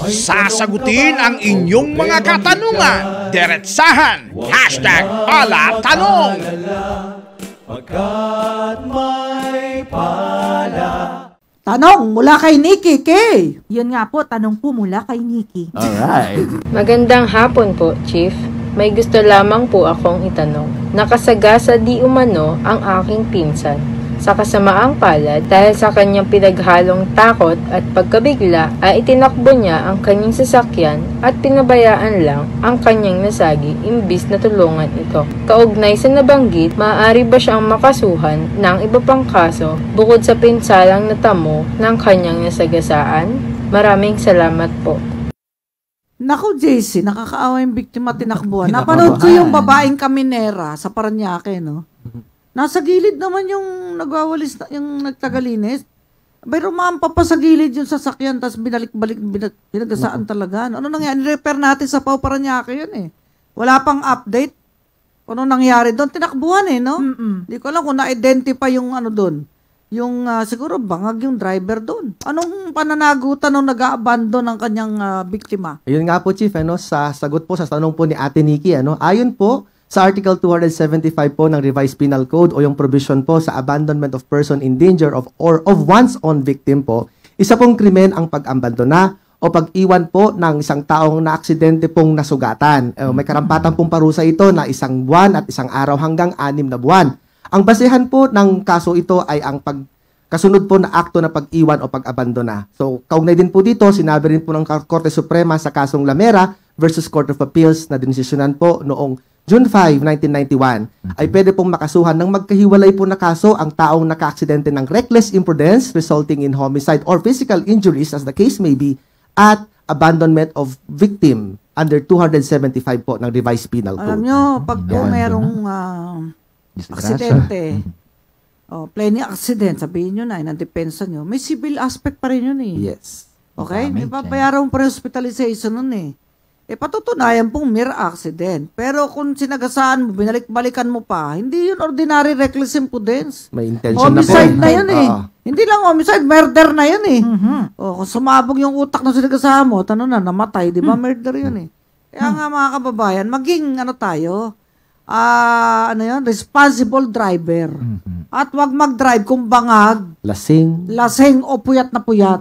Sasagutin ang inyong mga katanungan. Diretsahan. #palatanong. Pagkat may pala. Tanong mula kay Nikki K. Yun nga po, tanong po mula kay Nikki. Alright. Magandang hapon po, Chief. May gusto lamang po akong itanong. Nakasagasa di umano ang aking pinsan sa kasamaang palad dahil sa kanyang pinaghalong takot at pagkabigla ay itinakbo niya ang kanyang sasakyan at pinabayaan lang ang kanyang nasagi imbis na tulungan ito. Kaugnay sa nabanggit, maaari ba siyang makasuhan ng iba pang kaso bukod sa pinsalang natamo ng kanyang nasagasaan? Maraming salamat po. Naku, JC, nakakaawa yung biktima tinakbuhan. Napanood ko yung babaeng kaminera sa Paranaque, no? Nasa gilid naman yung nagwawalis, yung nagtagalinis. Pero maampa pa sa gilid yung sasakyan, tapos binalik-balik, binagasaan talaga. Ano nangyari? Repair natin sa Pau Paranaque yun eh. Wala pang update. Ano nangyari doon? Tinakbuhan eh, no? Hindi ko alam kung na-identify yung ano doon. Yung siguro bangag yung driver doon. Anong pananagutan nung nag-abandon ng kanyang biktima? Ayun nga po, Chief, sa sagot po sa tanong po ni Ate Nikki, ayon po sa Article 275 po ng Revised Penal Code o yung provision po sa abandonment of person in danger of or of one's own victim po, isa pong krimen ang pag-abandona o pag-iwan po ng isang taong na aksidente pong nasugatan. May karampatan pong parusa ito na 1 buwan at 1 araw hanggang 6 na buwan. Ang basehan po ng kaso ito ay ang kasunod po na akto na pag-iwan o pag-abandona. So, kaugnay din po dito, sinabi rin po ng Korte Suprema sa kasong Lamera versus Court of Appeals na dinesisyonan po noong June 5, 1991, ay pwede pong makasuhan ng magkahiwalay po na kaso ang taong naka-aksidente ng reckless imprudence resulting in homicide or physical injuries as the case may be at abandonment of victim under 275 po ng Revised Penal Code. Alam nyo, pag po merong aksidente, plain accident, sabihin nyo na, inandepensa nyo, may civil aspect pa rin yun eh. Yes. Okay? May papayaran mo pa rin hospitalization nun eh. Patutunayan pong mere accident. Pero kung sinagasaan mo, binalik-balikan mo pa, hindi yun ordinary reckless imprudence. May intention homicide na po. Na yun eh. Hindi lang homicide, murder na yun eh. Kung sumabog yung utak ng sinagasaan mo, namatay, di ba? Murder yun eh. Kaya nga mga kababayan, maging tayo, responsible driver. At wag mag-drive kung bangag, Lasing o puyat na puyat.